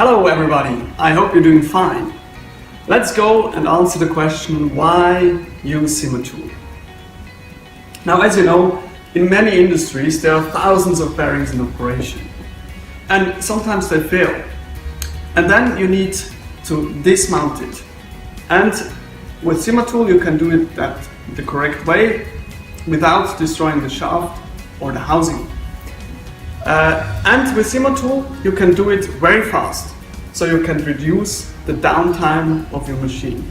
Hello everybody, I hope you're doing fine. Let's go and answer the question, why use simatool? Now, as you know, in many industries there are thousands of bearings in operation, and sometimes they fail, and then you need to dismount it. And with simatool you can do it the correct way without destroying the shaft or the housing. And with simatool you can do it very fast, so you can reduce the downtime of your machine.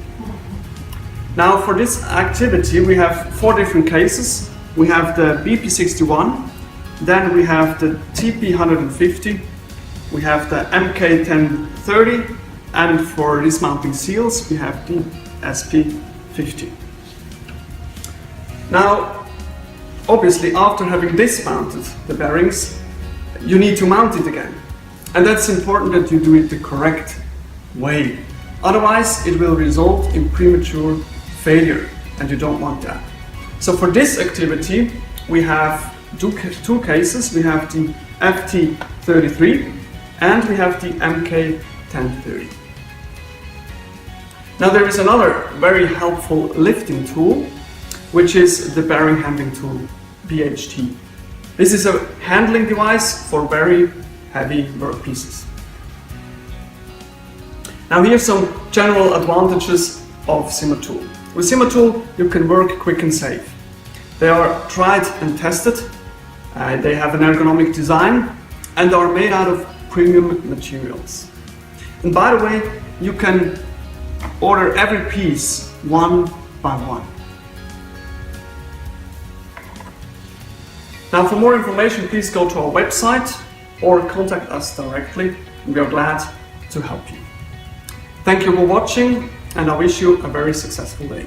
Now, for this activity we have 4 different cases. We have the BP61, then we have the TP150, we have the MK1030, and for dismounting seals we have the SP50. Now, obviously after having dismounted the bearings, you need to mount it again. And that's important that you do it the correct way. Otherwise it will result in premature failure, and you don't want that. So for this activity we have two cases. We have the FT33 and we have the MK1030. Now there is another very helpful lifting tool, which is the bearing handling tool, BHT. This is a handling device for very heavy workpieces. Now here's some general advantages of simatool. With simatool you can work quick and safe. They are tried and tested, they have an ergonomic design and are made out of premium materials. And by the way, you can order every piece one by one. Now, for more information, please go to our website or contact us directly. We are glad to help you. Thank you for watching, and I wish you a very successful day.